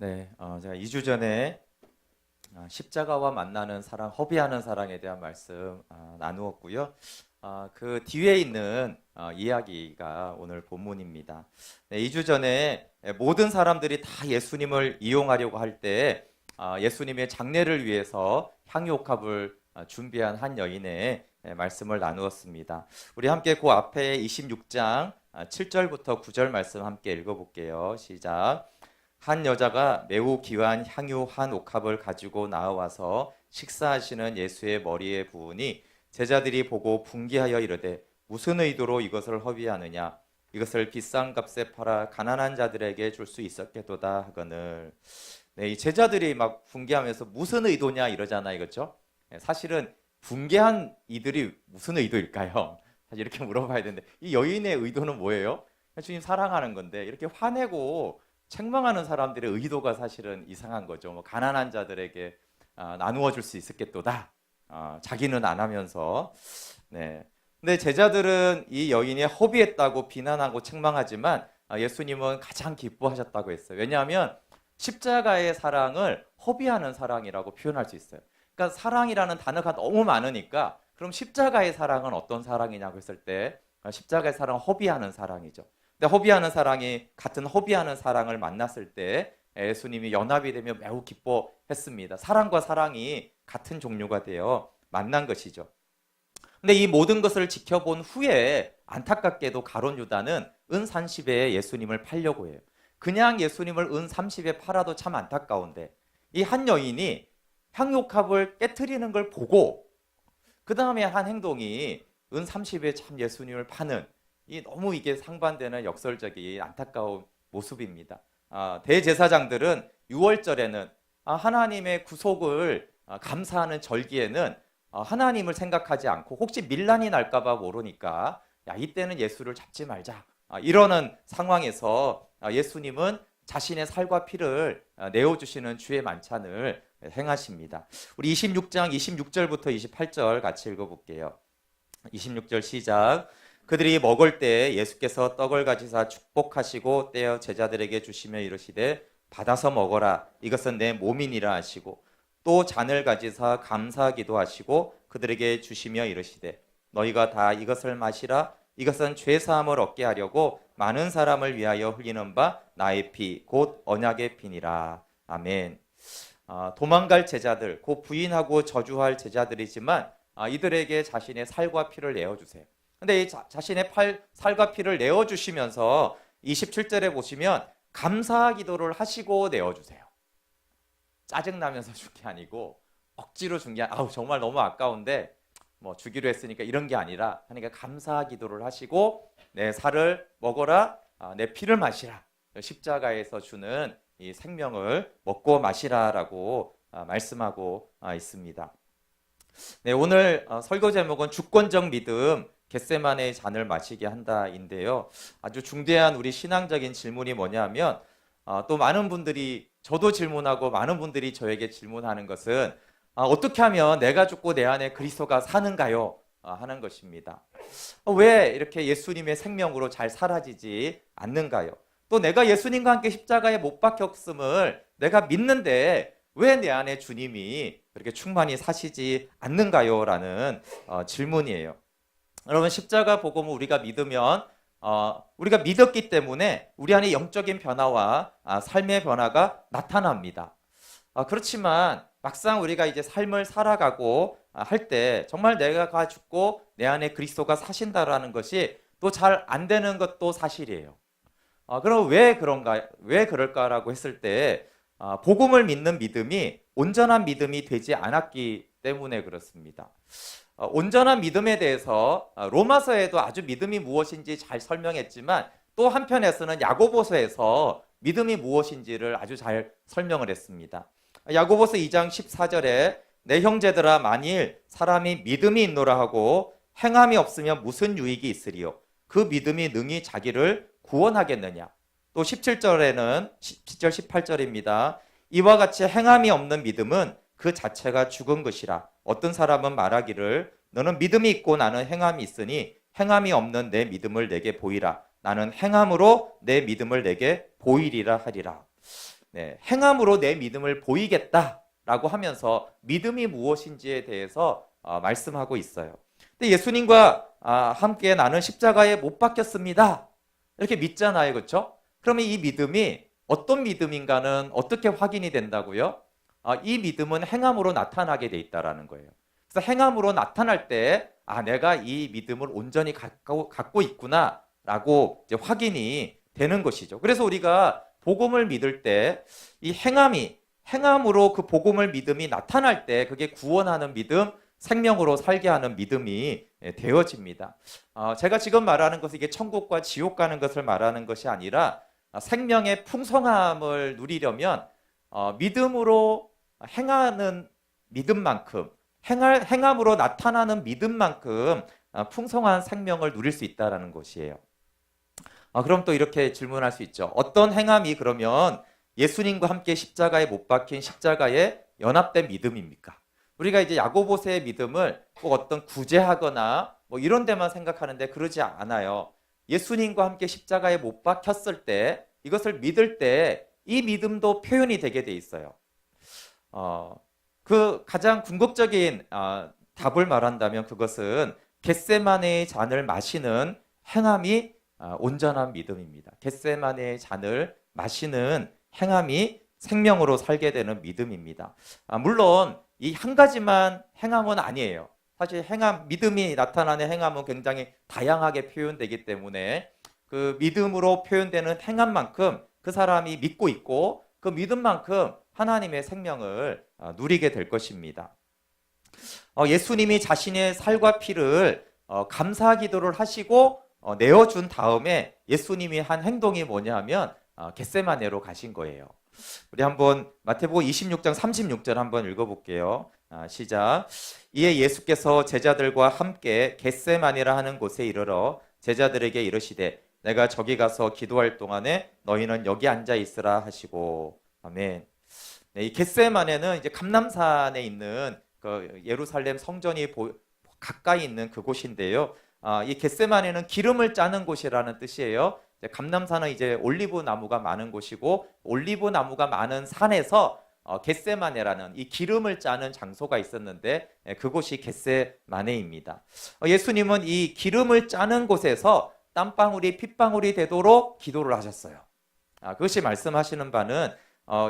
네, 제가 2주 전에 십자가와 만나는 사랑, 허비하는 사랑에 대한 말씀 나누었고요. 그 뒤에 있는 이야기가 오늘 본문입니다. 네, 2주 전에 모든 사람들이 다 예수님을 이용하려고 할 때 예수님의 장례를 위해서 향유옥합을 준비한 한 여인의 말씀을 나누었습니다. 우리 함께 그 앞에 26장 7절부터 9절 말씀 함께 읽어볼게요. 시작. 한 여자가 매우 귀한 향유 한 옥합을 가지고 나와서 식사하시는 예수의 머리에 부으니 제자들이 보고 분기하여 이르되 무슨 의도로 이것을 허비하느냐, 이것을 비싼 값에 팔아 가난한 자들에게 줄 수 있었겠도다 하거늘. 네, 이 제자들이 막 분개하면서 무슨 의도냐 이러잖아요, 그렇죠? 사실은 분개한 이들이 무슨 의도일까요? 사실 이렇게 물어봐야 되는데 이 여인의 의도는 뭐예요? 주님 사랑하는 건데 이렇게 화내고 책망하는 사람들의 의도가 사실은 이상한 거죠. 뭐 가난한 자들에게 나누어 줄 수 있었겠도다. 자기는 안 하면서. 네. 근데 제자들은 이 여인이 허비했다고 비난하고 책망하지만 예수님은 가장 기뻐하셨다고 했어요. 왜냐하면 십자가의 사랑을 허비하는 사랑이라고 표현할 수 있어요. 그러니까 사랑이라는 단어가 너무 많으니까 그럼 십자가의 사랑은 어떤 사랑이냐고 했을 때 십자가의 사랑은 허비하는 사랑이죠. 근데 허비하는 사랑이 같은 허비하는 사랑을 만났을 때 예수님이 연합이 되며 매우 기뻐했습니다. 사랑과 사랑이 같은 종류가 되어 만난 것이죠. 근데 이 모든 것을 지켜본 후에 안타깝게도 가룟 유다는 은 30에 예수님을 팔려고 해요. 그냥 예수님을 은 30에 팔아도 참 안타까운데 이 한 여인이 향유옥합을 깨트리는 걸 보고 그 다음에 한 행동이 은 30에 참 예수님을 파는 이 너무 이게 상반되는 역설적인 안타까운 모습입니다. 대제사장들은 6월절에는 하나님의 구속을 감사하는 절기에는 하나님을 생각하지 않고 혹시 밀란이 날까봐 모르니까 야 이때는 예수를 잡지 말자 이러는 상황에서 예수님은 자신의 살과 피를 내어주시는 주의 만찬을 행하십니다. 우리 26장 26절부터 28절 같이 읽어볼게요. 26절 시작. 그들이 먹을 때 예수께서 떡을 가지사 축복하시고 떼어 제자들에게 주시며 이르시되 받아서 먹어라 이것은 내 몸이니라 하시고 또 잔을 가지사 감사하기도 하시고 그들에게 주시며 이르시되 너희가 다 이것을 마시라 이것은 죄 사함을 얻게 하려고 많은 사람을 위하여 흘리는 바 나의 피 곧 언약의 피니라. 아멘. 도망갈 제자들, 곧 부인하고 저주할 제자들이지만 이들에게 자신의 살과 피를 내어주세요. 근데 이 자신의 살과 피를 내어주시면서 27절에 보시면 감사 기도를 하시고 내어주세요. 짜증나면서 준 게 아니고 억지로 준 게 아우 정말 너무 아까운데 뭐 주기로 했으니까 이런 게 아니라 하니까 감사 기도를 하시고 내 살을 먹어라 내 피를 마시라 십자가에서 주는 이 생명을 먹고 마시라라고 말씀하고 있습니다. 네, 오늘 설교 제목은 주권적 믿음 겟세마네의 잔을 마시게 한다인데요. 아주 중대한 우리 신앙적인 질문이 뭐냐면 또 많은 분들이 저도 질문하고 많은 분들이 저에게 질문하는 것은 어떻게 하면 내가 죽고 내 안에 그리스도가 사는가요? 하는 것입니다. 왜 이렇게 예수님의 생명으로 잘 사라지지 않는가요? 또 내가 예수님과 함께 십자가에 못 박혔음을 내가 믿는데 왜 내 안에 주님이 그렇게 충만히 사시지 않는가요? 라는 질문이에요. 여러분 십자가 복음을 우리가 믿으면 우리가 믿었기 때문에 우리 안에 영적인 변화와 삶의 변화가 나타납니다. 그렇지만 막상 우리가 이제 삶을 살아가고 할 때 정말 내가 죽고 내 안에 그리스도가 사신다라는 것이 또 잘 안 되는 것도 사실이에요. 그럼 왜 그럴까라고 했을 때 복음을 믿는 믿음이 온전한 믿음이 되지 않았기 때문에 그렇습니다. 온전한 믿음에 대해서 로마서에도 아주 믿음이 무엇인지 잘 설명했지만 또 한편에서는 야고보서에서 믿음이 무엇인지를 아주 잘 설명을 했습니다. 야고보서 2장 14절에 내 형제들아 만일 사람이 믿음이 있노라 하고 행함이 없으면 무슨 유익이 있으리요 그 믿음이 능히 자기를 구원하겠느냐. 또 17절에는 17절 18절입니다. 이와 같이 행함이 없는 믿음은 그 자체가 죽은 것이라. 어떤 사람은 말하기를 너는 믿음이 있고 나는 행함이 있으니 행함이 없는 내 믿음을 내게 보이라. 나는 행함으로 내 믿음을 내게 보이리라 하리라. 행함으로 내 믿음을 보이겠다라고 하면서 믿음이 무엇인지에 대해서 말씀하고 있어요. 근데 예수님과 함께 나는 십자가에 못 박혔습니다. 이렇게 믿잖아요. 그렇죠? 그러면 이 믿음이 어떤 믿음인가는 어떻게 확인이 된다고요? 이 믿음은 행함으로 나타나게 돼 있다라는 거예요. 그래서 행함으로 나타날 때 내가 이 믿음을 온전히 갖고 있구나라고 이제 확인이 되는 것이죠. 그래서 우리가 복음을 믿을 때 이 행함으로 그 복음을 믿음이 나타날 때 그게 구원하는 믿음, 생명으로 살게 하는 믿음이 되어집니다. 제가 지금 말하는 것은 이게 천국과 지옥 가는 것을 말하는 것이 아니라 생명의 풍성함을 누리려면 믿음으로 행하는 믿음만큼 행함으로 나타나는 믿음만큼 풍성한 생명을 누릴 수 있다는 것이에요. 그럼 또 이렇게 질문할 수 있죠. 어떤 행함이 그러면 예수님과 함께 십자가에 못 박힌 십자가에 연합된 믿음입니까? 우리가 이제 야고보서의 믿음을 꼭 어떤 구제하거나 뭐 이런 데만 생각하는데 그러지 않아요. 예수님과 함께 십자가에 못 박혔을 때 이것을 믿을 때 이 믿음도 표현이 되게 돼 있어요. 그 가장 궁극적인 답을 말한다면 그것은 겟세마네의 잔을 마시는 행함이 온전한 믿음입니다. 겟세마네의 잔을 마시는 행함이 생명으로 살게 되는 믿음입니다. 물론 이 한 가지만 행함은 아니에요. 사실 믿음이 나타나는 행함은 굉장히 다양하게 표현되기 때문에 그 믿음으로 표현되는 행함만큼 그 사람이 믿고 있고 그 믿음만큼 하나님의 생명을 누리게 될 것입니다. 예수님이 자신의 살과 피를 감사 기도를 하시고 내어준 다음에 예수님이 한 행동이 뭐냐 하면 겟세마네로 가신 거예요. 우리 한번 마태복음 26장 36절 한번 읽어볼게요. 시작. 이에 예수께서 제자들과 함께 겟세마네라 하는 곳에 이르러 제자들에게 이르시되 내가 저기 가서 기도할 동안에 너희는 여기 앉아 있으라 하시고. 아멘. 이 겟세마네는 이제 감람산에 있는 그 예루살렘 성전이 가까이 있는 그곳인데요. 이 겟세마네는 기름을 짜는 곳이라는 뜻이에요. 감람산은 이제 올리브 나무가 많은 곳이고 올리브 나무가 많은 산에서 겟세마네라는 이 기름을 짜는 장소가 있었는데 그곳이 겟세마네입니다. 예수님은 이 기름을 짜는 곳에서 땀방울이 핏방울이 되도록 기도를 하셨어요. 그것이 말씀하시는 바는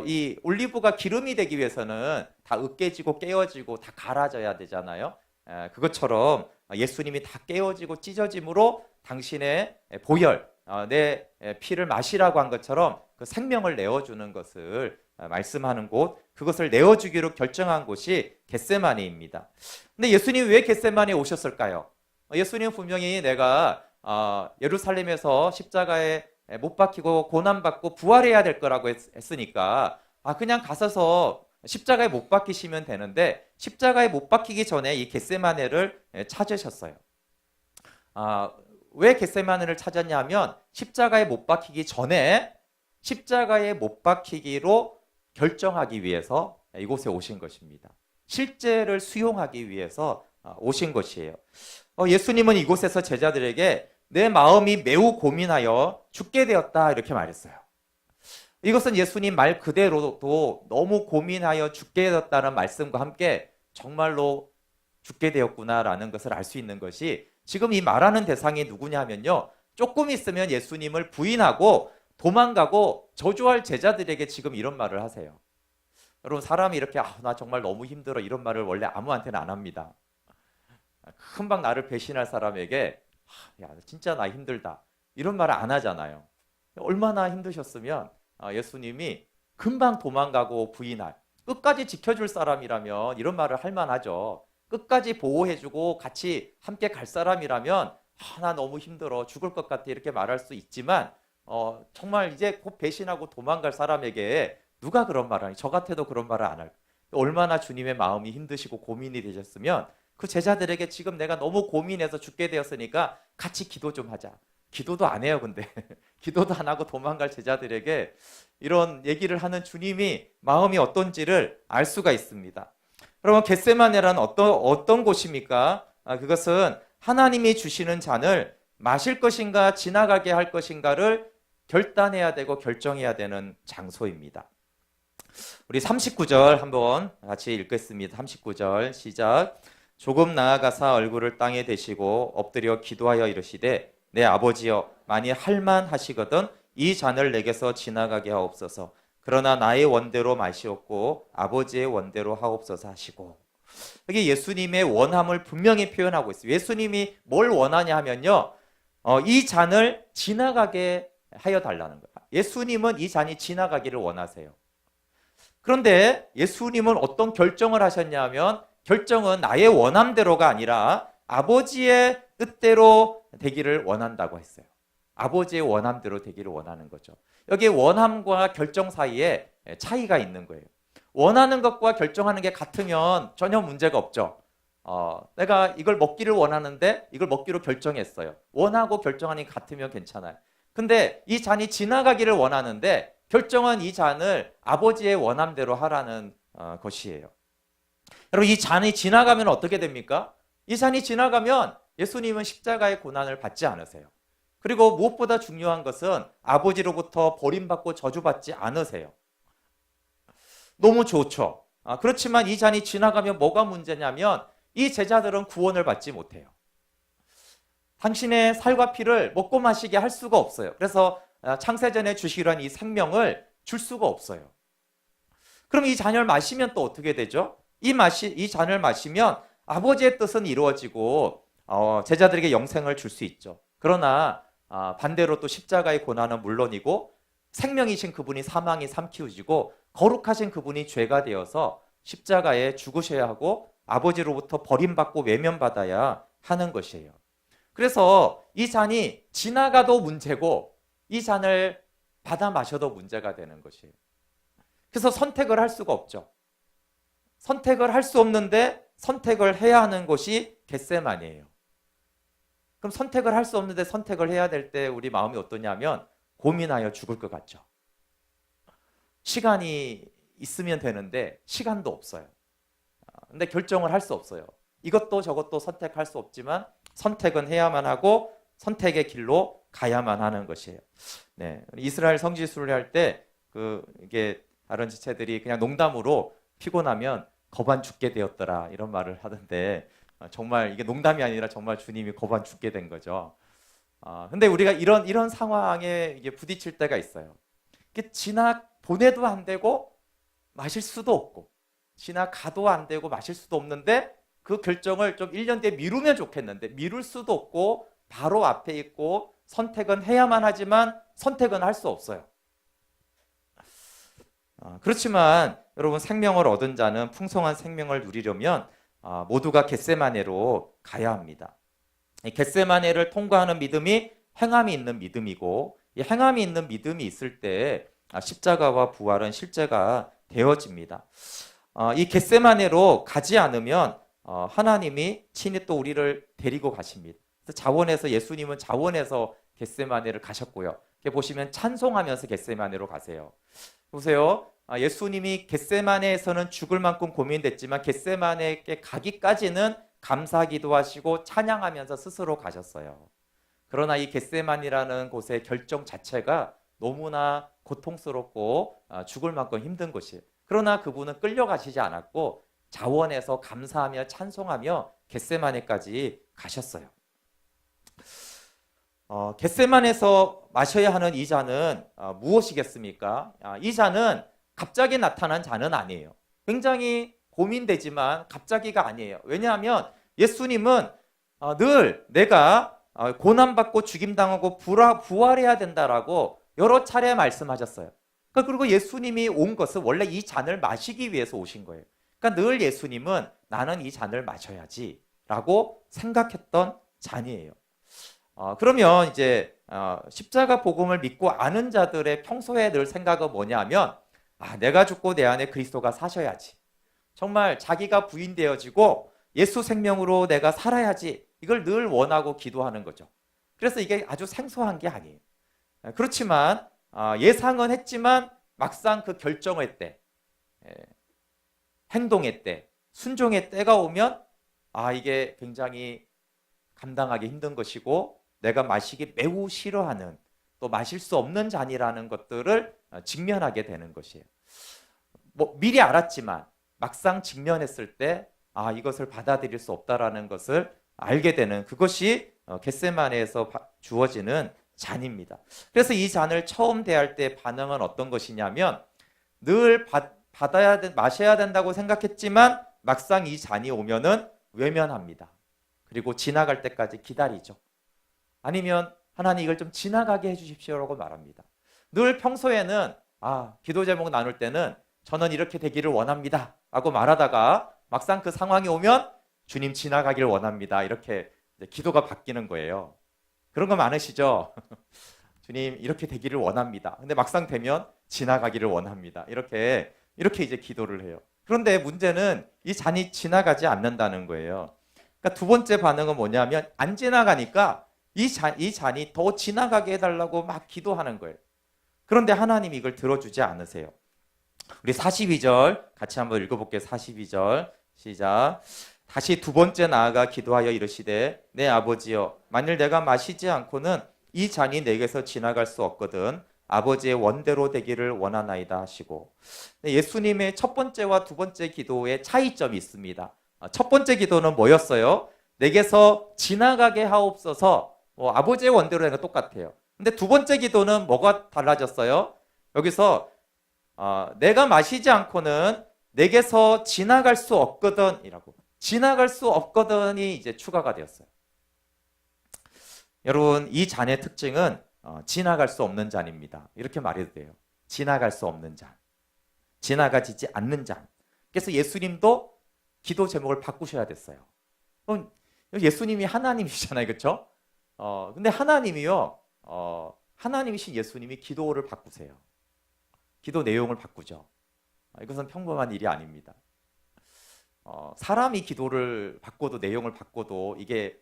이 올리브가 기름이 되기 위해서는 다 으깨지고 깨어지고 다 갈아져야 되잖아요. 그것처럼 예수님이 다 깨어지고 찢어짐으로 당신의 보혈, 내 피를 마시라고 한 것처럼 그 생명을 내어주는 것을 말씀하는 곳, 그것을 내어주기로 결정한 곳이 겟세마네입니다. 근데 예수님이 왜 겟세마네에 오셨을까요? 예수님은 분명히 내가 예루살렘에서 십자가에 못 박히고 고난받고 부활해야 될 거라고 했으니까 그냥 가서서 십자가에 못 박히시면 되는데 십자가에 못 박히기 전에 이 겟세마네를 찾으셨어요. 왜 겟세마네를 찾았냐면 십자가에 못 박히기 전에 십자가에 못 박히기로 결정하기 위해서 이곳에 오신 것입니다. 실제를 수용하기 위해서 오신 것이에요. 예수님은 이곳에서 제자들에게 내 마음이 매우 고민하여 죽게 되었다 이렇게 말했어요. 이것은 예수님 말 그대로도 너무 고민하여 죽게 되었다는 말씀과 함께 정말로 죽게 되었구나라는 것을 알 수 있는 것이 지금 이 말하는 대상이 누구냐면요. 조금 있으면 예수님을 부인하고 도망가고 저주할 제자들에게 지금 이런 말을 하세요. 여러분 사람이 이렇게 나 정말 너무 힘들어 이런 말을 원래 아무한테는 안 합니다. 금방 나를 배신할 사람에게 야 진짜 나 힘들다 이런 말을 안 하잖아요. 얼마나 힘드셨으면 예수님이 금방 도망가고 부인할 끝까지 지켜줄 사람이라면 이런 말을 할 만하죠. 끝까지 보호해주고 같이 함께 갈 사람이라면 나 너무 힘들어 죽을 것 같아 이렇게 말할 수 있지만 정말 이제 곧 배신하고 도망갈 사람에게 누가 그런 말을 하니 저 같아도 그런 말을 안 할 얼마나 주님의 마음이 힘드시고 고민이 되셨으면 그 제자들에게 지금 내가 너무 고민해서 죽게 되었으니까 같이 기도 좀 하자. 기도도 안 해요 근데 기도도 안 하고 도망갈 제자들에게 이런 얘기를 하는 주님이 마음이 어떤지를 알 수가 있습니다. 여러분 겟세마네라는 어떤 곳입니까? 그것은 하나님이 주시는 잔을 마실 것인가 지나가게 할 것인가를 결단해야 되고 결정해야 되는 장소입니다. 우리 39절 한번 같이 읽겠습니다. 39절 시작. 조금 나아가사 얼굴을 땅에 대시고 엎드려 기도하여 이르시되 내 아버지여 만일 할만하시거든 이 잔을 내게서 지나가게 하옵소서. 그러나 나의 원대로 마시옵고 아버지의 원대로 하옵소서 하시고. 여기 예수님의 원함을 분명히 표현하고 있어요. 예수님이 뭘 원하냐 하면요, 이 잔을 지나가게 하여 달라는 거예요. 예수님은 이 잔이 지나가기를 원하세요. 그런데 예수님은 어떤 결정을 하셨냐면, 결정은 나의 원함대로가 아니라 아버지의 뜻대로 되기를 원한다고 했어요. 아버지의 원함대로 되기를 원하는 거죠. 여기 원함과 결정 사이에 차이가 있는 거예요. 원하는 것과 결정하는 게 같으면 전혀 문제가 없죠. 내가 이걸 먹기를 원하는데 이걸 먹기로 결정했어요. 원하고 결정하는 게 같으면 괜찮아요. 근데 이 잔이 지나가기를 원하는데 결정은 이 잔을 아버지의 원함대로 하라는 것이에요. 여러분, 이 잔이 지나가면 어떻게 됩니까? 이 잔이 지나가면 예수님은 십자가의 고난을 받지 않으세요. 그리고 무엇보다 중요한 것은 아버지로부터 버림받고 저주받지 않으세요. 너무 좋죠. 그렇지만 이 잔이 지나가면 뭐가 문제냐면 이 제자들은 구원을 받지 못해요. 당신의 살과 피를 먹고 마시게 할 수가 없어요. 그래서 창세전에 주시려는 이 생명을 줄 수가 없어요. 그럼 이 잔을 마시면 또 어떻게 되죠? 이 잔을 마시면 아버지의 뜻은 이루어지고 제자들에게 영생을 줄 수 있죠. 그러나 반대로 또 십자가의 고난은 물론이고 생명이신 그분이 사망이 삼키우시고 거룩하신 그분이 죄가 되어서 십자가에 죽으셔야 하고 아버지로부터 버림받고 외면받아야 하는 것이에요. 그래서 이 잔이 지나가도 문제고 이 잔을 받아 마셔도 문제가 되는 것이에요. 그래서 선택을 할 수가 없죠. 선택을 할 수 없는데 선택을 해야 하는 곳이 겟세마니예요. 그럼 선택을 할 수 없는데 선택을 해야 될 때 우리 마음이 어떠냐면 고민하여 죽을 것 같죠. 시간이 있으면 되는데 시간도 없어요. 근데 결정을 할 수 없어요. 이것도 저것도 선택할 수 없지만 선택은 해야만 하고 선택의 길로 가야만 하는 것이에요. 네, 이스라엘 성지순례 할 때 이게 다른 지체들이 그냥 농담으로 피곤하면 거반 죽게 되었더라 이런 말을 하던데 정말 이게 농담이 아니라 정말 주님이 거반 죽게 된 거죠. 근데 우리가 이런 상황에 이게 부딪힐 때가 있어요. 지나 보내도 안 되고 마실 수도 없고 지나가도 안 되고 마실 수도 없는데 그 결정을 좀 1년 뒤에 미루면 좋겠는데 미룰 수도 없고 바로 앞에 있고 선택은 해야만 하지만 선택은 할 수 없어요. 그렇지만 여러분, 생명을 얻은 자는 풍성한 생명을 누리려면 모두가 겟세마네로 가야 합니다. 이 겟세마네를 통과하는 믿음이 행함이 있는 믿음이고 이 행함이 있는 믿음이 있을 때 십자가와 부활은 실제가 되어집니다. 이 겟세마네로 가지 않으면 하나님이 친히 또 우리를 데리고 가십니다. 자원에서 예수님은 자원에서 겟세마네를 가셨고요. 이렇게 보시면 찬송하면서 겟세마네로 가세요. 보세요. 예수님이 겟세마네에서는 죽을 만큼 고민됐지만 겟세마네에 가기까지는 감사기도 하시고 찬양하면서 스스로 가셨어요. 그러나 이 겟세마니라는 곳의 결정 자체가 너무나 고통스럽고 죽을 만큼 힘든 곳이에요. 그러나 그분은 끌려가시지 않았고 자원에서 감사하며 찬송하며 겟세마네까지 가셨어요. 겟세마네에서 마셔야 하는 이 잔은 무엇이겠습니까? 이 잔은 갑자기 나타난 잔은 아니에요. 굉장히 고민되지만 갑자기가 아니에요. 왜냐하면 예수님은 늘 내가 고난받고 죽임당하고 부활해야 된다라고 여러 차례 말씀하셨어요. 그리고 예수님이 온 것은 원래 이 잔을 마시기 위해서 오신 거예요. 그러니까 늘 예수님은 나는 이 잔을 마셔야지 라고 생각했던 잔이에요. 그러면 이제 십자가 복음을 믿고 아는 자들의 평소에 늘 생각은 뭐냐면 내가 죽고 내 안에 그리스도가 사셔야지. 정말 자기가 부인되어지고 예수 생명으로 내가 살아야지. 이걸 늘 원하고 기도하는 거죠. 그래서 이게 아주 생소한 게 아니에요. 그렇지만 예상은 했지만 막상 그 결정의 때, 행동의 때, 순종의 때가 오면 이게 굉장히 감당하기 힘든 것이고 내가 마시기 매우 싫어하는 또 마실 수 없는 잔이라는 것들을 직면하게 되는 것이에요. 뭐 미리 알았지만 막상 직면했을 때 이것을 받아들일 수 없다라는 것을 알게 되는 그것이 겟세마네에서 주어지는 잔입니다. 그래서 이 잔을 처음 대할 때 반응은 어떤 것이냐면 늘 마셔야 된다고 생각했지만 막상 이 잔이 오면은 외면합니다. 그리고 지나갈 때까지 기다리죠. 아니면 하나님 이걸 좀 지나가게 해주십시오라고 말합니다. 늘 평소에는 기도 제목 나눌 때는 저는 이렇게 되기를 원합니다 라고 말하다가 막상 그 상황이 오면 주님 지나가기를 원합니다 이렇게 기도가 바뀌는 거예요. 그런 거 많으시죠? 주님 이렇게 되기를 원합니다. 근데 막상 되면 지나가기를 원합니다. 이렇게 이제 기도를 해요. 그런데 문제는 이 잔이 지나가지 않는다는 거예요. 그러니까 두 번째 반응은 뭐냐면 안 지나가니까 이 잔이 더 지나가게 해달라고 막 기도하는 거예요. 그런데 하나님이 이걸 들어주지 않으세요. 우리 42절 같이 한번 읽어볼게요. 42절 시작. 다시 두 번째 나아가 기도하여 이르시되 내 아버지여 만일 내가 마시지 않고는 이 잔이 내게서 지나갈 수 없거든 아버지의 원대로 되기를 원하나이다 하시고, 예수님의 첫 번째와 두 번째 기도에 차이점이 있습니다. 첫 번째 기도는 뭐였어요? 내게서 지나가게 하옵소서. 아버지의 원대로 되는 거 똑같아요. 근데 두 번째 기도는 뭐가 달라졌어요? 여기서 내가 마시지 않고는 내게서 지나갈 수 없거든 이라고, 지나갈 수 없거든이 이제 추가가 되었어요. 여러분 이 잔의 특징은 지나갈 수 없는 잔입니다. 이렇게 말해도 돼요. 지나갈 수 없는 잔, 지나가지지 않는 잔. 그래서 예수님도 기도 제목을 바꾸셔야 됐어요. 예수님이 하나님이시잖아요, 그렇죠? 근데 하나님이요, 하나님이신 예수님이 기도를 바꾸세요. 기도 내용을 바꾸죠. 이것은 평범한 일이 아닙니다. 사람이 기도를 바꿔도 내용을 바꿔도 이게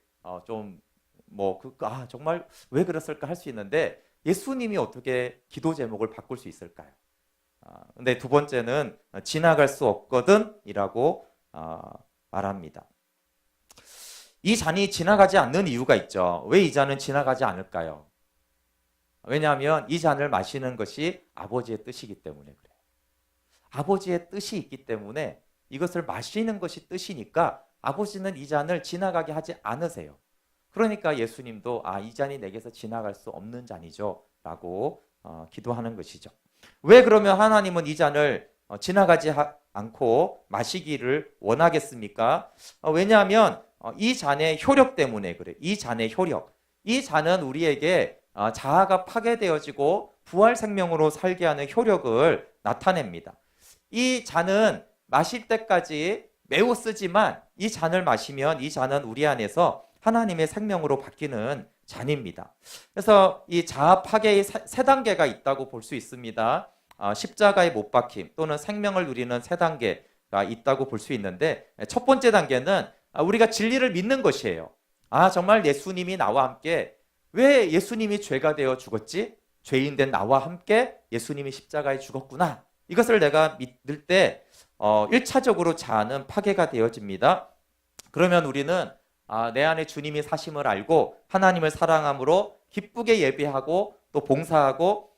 정말 왜 그랬을까 할 수 있는데 예수님이 어떻게 기도 제목을 바꿀 수 있을까요? 근데 두 번째는 지나갈 수 없거든 이라고 말합니다. 이 잔이 지나가지 않는 이유가 있죠. 왜 이 잔은 지나가지 않을까요? 왜냐하면 이 잔을 마시는 것이 아버지의 뜻이기 때문에 그래요. 아버지의 뜻이 있기 때문에 이것을 마시는 것이 뜻이니까 아버지는 이 잔을 지나가게 하지 않으세요. 그러니까 예수님도 이 잔이 내게서 지나갈 수 없는 잔이죠 라고 기도하는 것이죠. 왜 그러면 하나님은 이 잔을 지나가지 않고 마시기를 원하겠습니까? 왜냐하면 이 잔의 효력 때문에 그래요. 이 잔의 효력. 이 잔은 우리에게 자아가 파괴되어지고 부활 생명으로 살게 하는 효력을 나타냅니다. 이 잔은 마실 때까지 매우 쓰지만 이 잔을 마시면 이 잔은 우리 안에서 하나님의 생명으로 바뀌는 잔입니다. 그래서 이 자아 파괴의 세 단계가 있다고 볼 수 있습니다. 십자가에 못 박힘 또는 생명을 누리는 세 단계가 있다고 볼 수 있는데, 첫 번째 단계는 우리가 진리를 믿는 것이에요. 정말 예수님이 나와 함께, 왜 예수님이 죄가 되어 죽었지? 죄인된 나와 함께 예수님이 십자가에 죽었구나. 이것을 내가 믿을 때 1차적으로 자아는 파괴가 되어집니다. 그러면 우리는 내 안에 주님이 사심을 알고 하나님을 사랑함으로 기쁘게 예배하고 또 봉사하고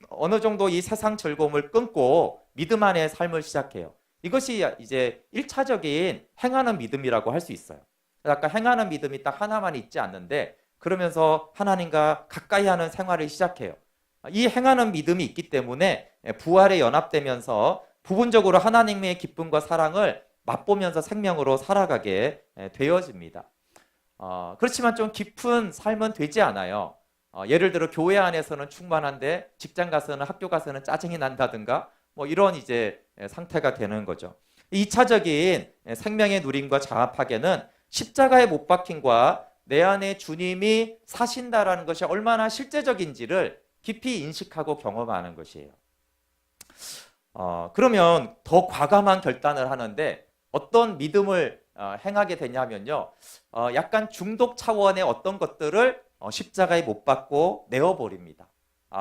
어느 정도 이 세상 즐거움을 끊고 믿음 안의 삶을 시작해요. 이것이 이제 1차적인 행하는 믿음이라고 할 수 있어요. 아까 행하는 믿음이 딱 하나만 있지 않는데 그러면서 하나님과 가까이 하는 생활을 시작해요. 이 행하는 믿음이 있기 때문에 부활에 연합되면서 부분적으로 하나님의 기쁨과 사랑을 맛보면서 생명으로 살아가게 되어집니다. 그렇지만 좀 깊은 삶은 되지 않아요. 예를 들어 교회 안에서는 충만한데 직장 가서는 학교 가서는 짜증이 난다든가 이런 이제 상태가 되는 거죠. 2차적인 생명의 누림과 자아 파괴는 십자가에 못 박힘과 내 안에 주님이 사신다라는 것이 얼마나 실제적인지를 깊이 인식하고 경험하는 것이에요. 그러면 더 과감한 결단을 하는데 어떤 믿음을 행하게 되냐면요, 약간 중독 차원의 어떤 것들을 십자가에 못 박고 내어버립니다.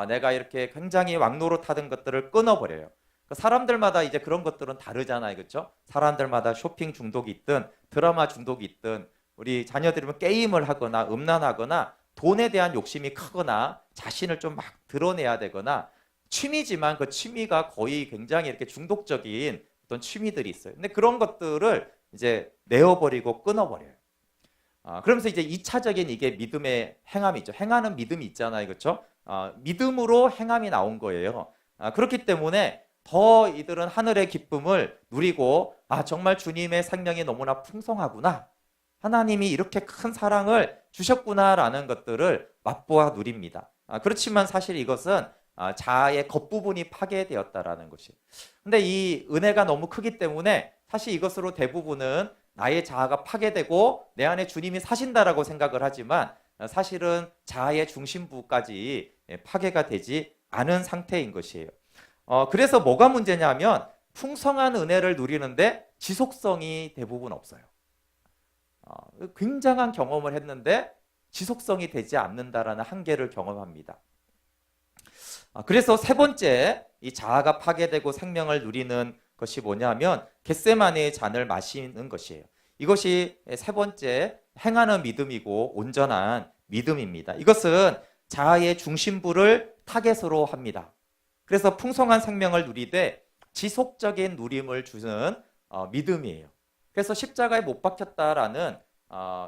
내가 이렇게 굉장히 왕노릇하던 것들을 끊어버려요. 사람들마다 이제 그런 것들은 다르잖아요, 그렇죠? 사람들마다 쇼핑 중독이 있든 드라마 중독이 있든 우리 자녀들이면 게임을 하거나 음란하거나 돈에 대한 욕심이 크거나 자신을 좀 막 드러내야 되거나 취미지만 그 취미가 거의 굉장히 이렇게 중독적인 어떤 취미들이 있어요. 근데 그런 것들을 이제 내어버리고 끊어버려요. 그러면서 이제 2차적인 이게 믿음의 행함이죠. 행하는 믿음이 있잖아요. 그렇죠? 믿음으로 행함이 나온 거예요. 그렇기 때문에 더 이들은 하늘의 기쁨을 누리고 정말 주님의 생명이 너무나 풍성하구나. 하나님이 이렇게 큰 사랑을 주셨구나라는 것들을 맛보아 누립니다. 그렇지만 사실 이것은 자아의 겉부분이 파괴되었다라는 것이. 근데 이 은혜가 너무 크기 때문에 사실 이것으로 대부분은 나의 자아가 파괴되고 내 안에 주님이 사신다라고 생각을 하지만 사실은 자아의 중심부까지 파괴가 되지 않은 상태인 것이에요. 그래서 뭐가 문제냐면 풍성한 은혜를 누리는데 지속성이 대부분 없어요. 굉장한 경험을 했는데 지속성이 되지 않는다라는 한계를 경험합니다. 그래서 세 번째 이 자아가 파괴되고 생명을 누리는 것이 뭐냐면 겟세마네의 잔을 마시는 것이에요. 이것이 세 번째 행하는 믿음이고 온전한 믿음입니다. 이것은 자아의 중심부를 타겟으로 합니다. 그래서 풍성한 생명을 누리되 지속적인 누림을 주는 믿음이에요. 그래서 십자가에 못 박혔다라는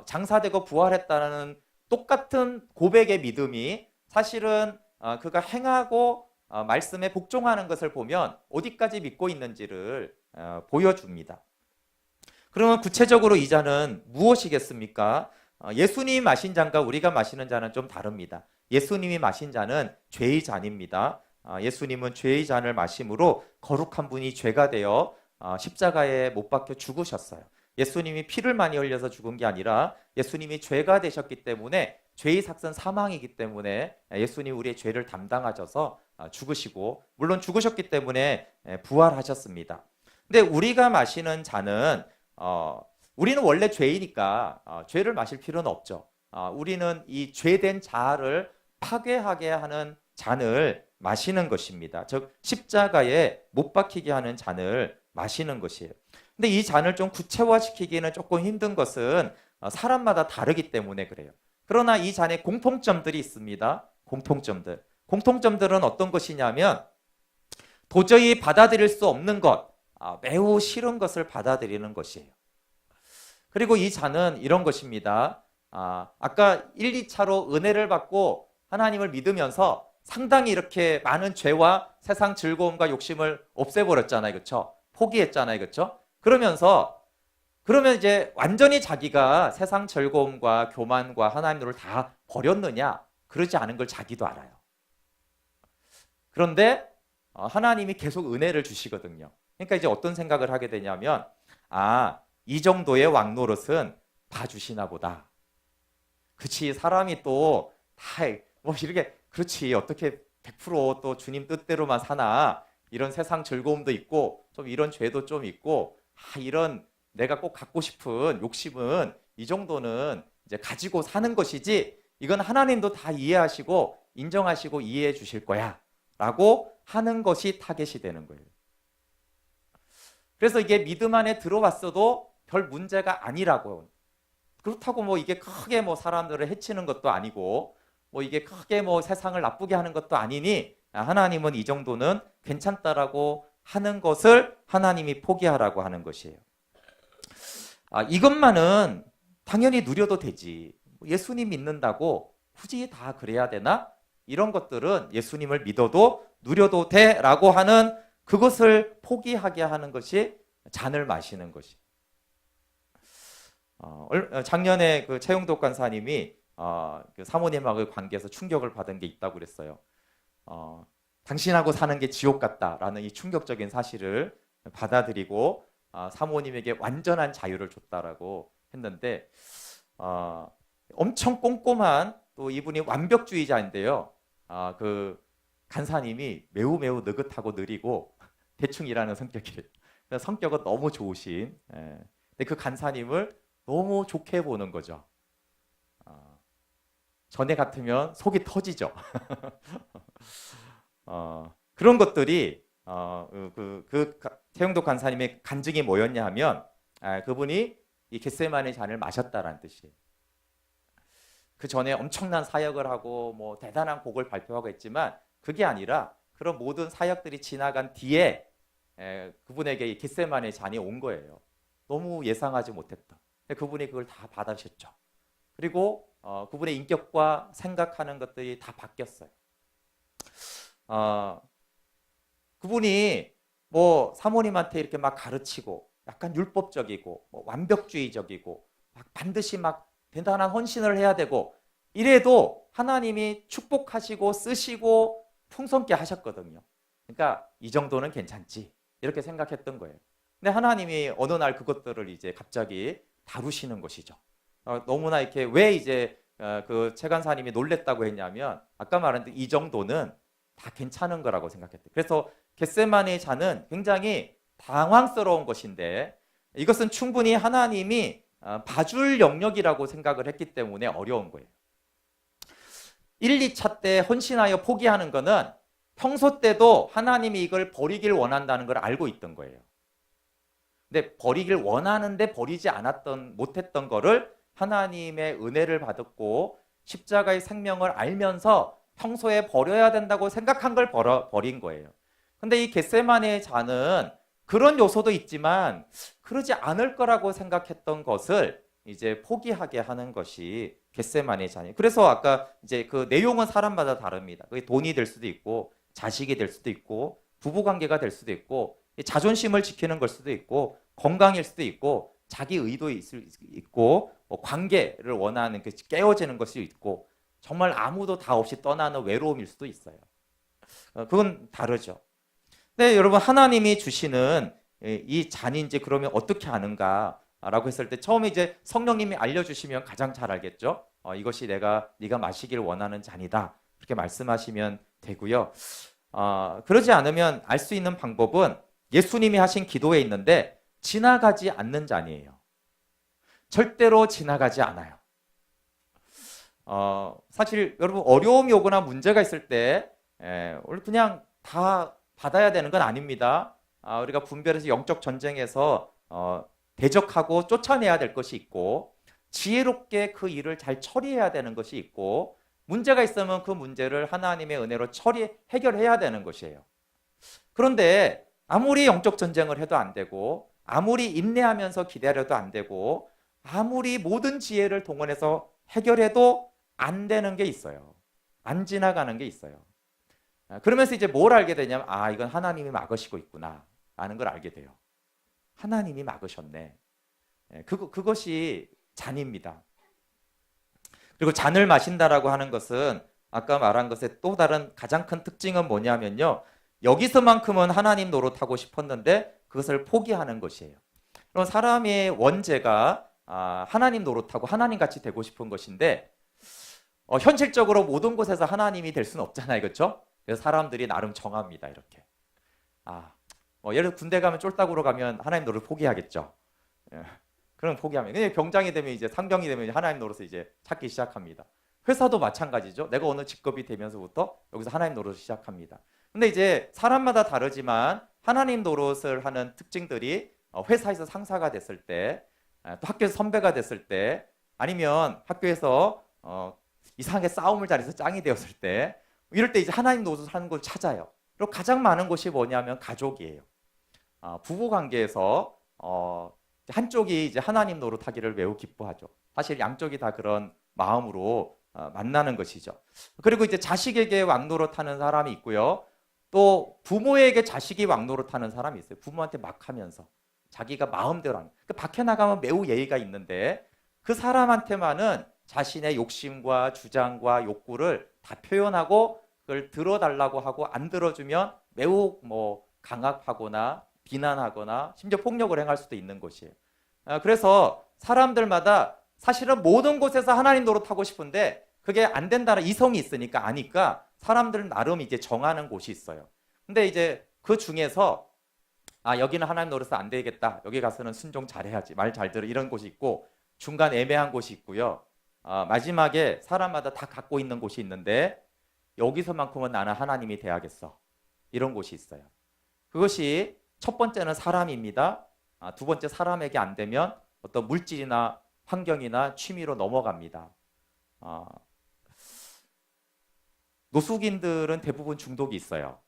장사되고 부활했다는 똑같은 고백의 믿음이 사실은 그가 행하고 말씀에 복종하는 것을 보면 어디까지 믿고 있는지를 보여줍니다. 그러면 구체적으로 이 잔은 무엇이겠습니까? 예수님이 마신 잔과 우리가 마시는 잔은 좀 다릅니다. 예수님이 마신 잔은 죄의 잔입니다. 예수님은 죄의 잔을 마심으로 거룩한 분이 죄가 되어 십자가에 못 박혀 죽으셨어요. 예수님이 피를 많이 흘려서 죽은 게 아니라 예수님이 죄가 되셨기 때문에 죄의 삭은 사망이기 때문에 예수님이 우리의 죄를 담당하셔서 죽으시고 물론 죽으셨기 때문에 부활하셨습니다. 근데 우리가 마시는 잔은 우리는 원래 죄이니까 죄를 마실 필요는 없죠. 우리는 이 죄된 자아를 파괴하게 하는 잔을 마시는 것입니다. 즉 십자가에 못 박히게 하는 잔을 마시는 것이에요. 근데 이 잔을 좀 구체화시키기는 조금 힘든 것은 사람마다 다르기 때문에 그래요. 그러나 이 잔에 공통점들이 있습니다. 공통점들은 어떤 것이냐면 도저히 받아들일 수 없는 것, 매우 싫은 것을 받아들이는 것이에요. 그리고 이 잔은 이런 것입니다. 아까 1, 2차로 은혜를 받고 하나님을 믿으면서 상당히 이렇게 많은 죄와 세상 즐거움과 욕심을 없애버렸잖아요. 그렇죠? 포기했잖아요. 그렇죠? 그러면 이제 완전히 자기가 세상 즐거움과 교만과 하나님을 다 버렸느냐? 그러지 않은 걸 자기도 알아요. 그런데 하나님이 계속 은혜를 주시거든요. 그러니까 이제 어떤 생각을 하게 되냐면 이 정도의 왕노릇은 봐주시나 보다. 그치, 사람이 또 다 뭐 이렇게 그렇지, 어떻게 100% 또 주님 뜻대로만 사나. 이런 세상 즐거움도 있고 좀 이런 죄도 좀 있고 이런 내가 꼭 갖고 싶은 욕심은 이 정도는 이제 가지고 사는 것이지, 이건 하나님도 다 이해하시고 인정하시고 이해해 주실 거야 라고 하는 것이 타겟이 되는 거예요. 그래서 이게 믿음 안에 들어왔어도 별 문제가 아니라고. 그렇다고 뭐 이게 크게 뭐 사람들을 해치는 것도 아니고 뭐 이게 크게 뭐 세상을 나쁘게 하는 것도 아니니 하나님은 이 정도는 괜찮다라고 하는 것을 하나님이 포기하라고 하는 것이에요. 이것만은 당연히 누려도 되지. 예수님 믿는다고 굳이 다 그래야 되나? 이런 것들은 예수님을 믿어도 누려도 돼라고 하는 그것을 포기하게 하는 것이 잔을 마시는 것이. 작년에 그 최용덕 간사님이 그 사모님하고의 관계에서 충격을 받은 게 있다고 그랬어요. 당신하고 사는 게 지옥 같다라는 이 충격적인 사실을 받아들이고 사모님에게 완전한 자유를 줬다라고 했는데 엄청 꼼꼼한, 또 이분이 완벽주의자인데요. 그 간사님이 매우 느긋하고 느리고 대충 일하는 성격이래요. 성격은 너무 좋으신. 근데 그 간사님을 너무 좋게 보는 거죠. 전에 같으면 속이 터지죠. 그런 것들이 태용독 간사님의 간증이 뭐였냐 하면 그분이 이 겟세마네 잔을 마셨다라는 뜻이에요. 그 전에 엄청난 사역을 하고 뭐 대단한 곡을 발표하고 했지만 그게 아니라 그런 모든 사역들이 지나간 뒤에 그분에게 이 겟세마네 잔이 온 거예요. 너무 예상하지 못했다. 그분이 그걸 다 받으셨죠. 그리고 그분의 인격과 생각하는 것들이 다 바뀌었어요. 그분이 뭐 사모님한테 이렇게 막 가르치고 약간 율법적이고 뭐 완벽주의적이고 막 반드시 막 대단한 헌신을 해야 되고 이래도 하나님이 축복하시고 쓰시고 풍성케 하셨거든요. 그러니까 이 정도는 괜찮지 이렇게 생각했던 거예요. 근데 하나님이 어느 날 그것들을 이제 갑자기 다루시는 것이죠. 너무나 이렇게 왜 이제 그 채간사님이 놀랬다고 했냐면 아까 말한 이 정도는 다 괜찮은 거라고 생각했대요. 그래서 겟세마네 잔은 굉장히 당황스러운 것인데 이것은 충분히 하나님이 봐줄 영역이라고 생각을 했기 때문에 어려운 거예요. 1, 2차 때 헌신하여 포기하는 거는 평소 때도 하나님이 이걸 버리길 원한다는 걸 알고 있던 거예요. 근데 버리길 원하는데 버리지 못했던 거를 하나님의 은혜를 받았고 십자가의 생명을 알면서 평소에 버려야 된다고 생각한 걸 버린 거예요. 근데 이 겟세마네 잔은 그런 요소도 있지만 그러지 않을 거라고 생각했던 것을 이제 포기하게 하는 것이 겟세마네 잔이에요. 그래서 아까 이제 그 내용은 사람마다 다릅니다. 그게 돈이 될 수도 있고 자식이 될 수도 있고 부부 관계가 될 수도 있고 자존심을 지키는 걸 수도 있고 건강일 수도 있고 자기 의도 있고 뭐 관계를 원하는 그 깨어지는 것이 있고 정말 아무도 다 없이 떠나는 외로움일 수도 있어요. 그건 다르죠. 근데 여러분 하나님이 주시는 이 잔인지 그러면 어떻게 아는가라고 했을 때 처음에 이제 성령님이 알려주시면 가장 잘 알겠죠. 이것이 네가 마시길 원하는 잔이다 그렇게 말씀하시면 되고요. 그러지 않으면 알 수 있는 방법은 예수님이 하신 기도에 있는데 지나가지 않는 잔이에요. 절대로 지나가지 않아요. 사실 여러분 어려움이 오거나 문제가 있을 때 그냥 다 받아야 되는 건 아닙니다. 우리가 분별해서 영적 전쟁에서 대적하고 쫓아내야 될 것이 있고 지혜롭게 그 일을 잘 처리해야 되는 것이 있고 문제가 있으면 그 문제를 하나님의 은혜로 해결해야 되는 것이에요. 그런데 아무리 영적 전쟁을 해도 안 되고 아무리 인내하면서 기다려도 안 되고 아무리 모든 지혜를 동원해서 해결해도 안 되는 게 있어요. 안 지나가는 게 있어요. 그러면서 이제 뭘 알게 되냐면 이건 하나님이 막으시고 있구나 라는 걸 알게 돼요. 하나님이 막으셨네. 그것이 잔입니다. 그리고 잔을 마신다라고 하는 것은 아까 말한 것의 또 다른 가장 큰 특징은 뭐냐면요. 여기서만큼은 하나님 노릇하고 싶었는데 그것을 포기하는 것이에요. 그럼 사람의 원죄가 하나님 노릇하고 하나님 같이 되고 싶은 것인데 현실적으로 모든 곳에서 하나님이 될 수는 없잖아요. 그렇죠? 그래서 사람들이 나름 정합니다. 이렇게. 예를 들어 군대 가면 쫄따구로 가면 하나님 노릇 포기하겠죠. 그럼 포기하면. 근데 병장이 되면 이제 상병이 되면 하나님 노릇을 이제 찾기 시작합니다. 회사도 마찬가지죠. 내가 어느 직급이 되면서부터 여기서 하나님 노릇을 시작합니다. 근데 이제 사람마다 다르지만 하나님 노릇을 하는 특징들이 회사에서 상사가 됐을 때, 또 학교에서 선배가 됐을 때, 아니면 학교에서 이상하게 싸움을 잘해서 짱이 되었을 때, 이럴 때 이제 하나님 노릇을 하는 걸 찾아요. 그리고 가장 많은 것이 뭐냐면 가족이에요. 부부 관계에서 한쪽이 이제 하나님 노릇하기를 매우 기뻐하죠. 사실 양쪽이 다 그런 마음으로 만나는 것이죠. 그리고 이제 자식에게 왕노릇하는 사람이 있고요. 또 부모에게 자식이 왕노릇하는 사람이 있어요. 부모한테 막 하면서 자기가 마음대로 하는. 밖에 나가면 매우 예의가 있는데 그 사람한테만은 자신의 욕심과 주장과 욕구를 다 표현하고 그걸 들어달라고 하고 안 들어주면 매우 강압하거나 비난하거나 심지어 폭력을 행할 수도 있는 것이에요. 그래서 사람들마다 사실은 모든 곳에서 하나님 노릇하고 싶은데 그게 안 된다는 이성이 있으니까 아니까 사람들은 나름 이제 정하는 곳이 있어요. 근데 이제 그 중에서 여기는 하나님 노릇은 안 되겠다. 여기 가서는 순종 잘해야지. 말 잘 들어. 이런 곳이 있고 중간 애매한 곳이 있고요. 마지막에 사람마다 다 갖고 있는 곳이 있는데 여기서만큼은 나는 하나님이 돼야겠어. 이런 곳이 있어요. 그것이 첫 번째는 사람입니다. 두 번째 사람에게 안 되면 어떤 물질이나 환경이나 취미로 넘어갑니다. 노숙인들은 대부분 중독이 있어요.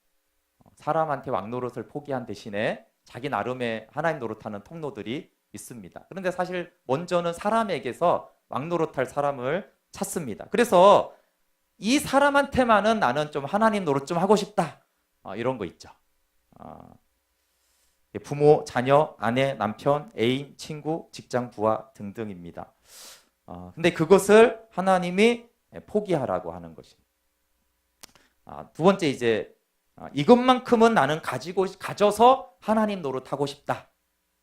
사람한테 왕노릇을 포기한 대신에 자기 나름의 하나님 노릇하는 통로들이 있습니다. 그런데 사실 먼저는 사람에게서 왕노릇할 사람을 찾습니다. 그래서 이 사람한테만은 나는 좀 하나님 노릇 좀 하고 싶다. 이런 거 있죠. 부모, 자녀, 아내, 남편, 애인, 친구, 직장, 부하 등등입니다. 근데 그것을 하나님이 포기하라고 하는 것입니다. 두 번째 이제 이것만큼은 나는 가져서 하나님 노릇하고 싶다.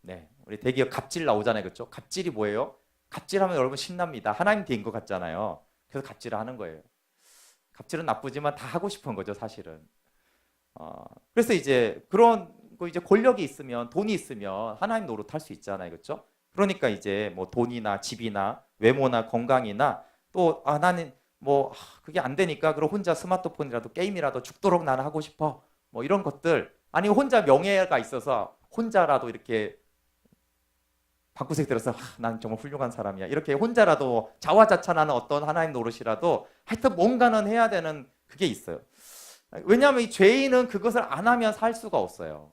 네, 우리 대기업 갑질 나오잖아요, 그렇죠? 갑질이 뭐예요? 갑질하면 여러분 신납니다. 하나님 된 것 같잖아요. 그래서 갑질을 하는 거예요. 갑질은 나쁘지만 다 하고 싶은 거죠, 사실은. 그래서 이제 그런 거 이제 권력이 있으면 돈이 있으면 하나님 노릇할 수 있잖아요, 그렇죠? 그러니까 이제 뭐 돈이나 집이나 외모나 건강이나 또 나는 뭐 그게 안 되니까 그럼 혼자 스마트폰이라도 게임이라도 죽도록 나는 하고 싶어. 뭐 이런 것들 아니면 혼자 명예가 있어서 혼자라도 이렇게 방구석 들어서 난 정말 훌륭한 사람이야. 이렇게 혼자라도 자화자찬하는 어떤 하나님 노릇이라도 하여튼 뭔가는 해야 되는 그게 있어요. 왜냐하면 이 죄인은 그것을 안 하면 살 수가 없어요.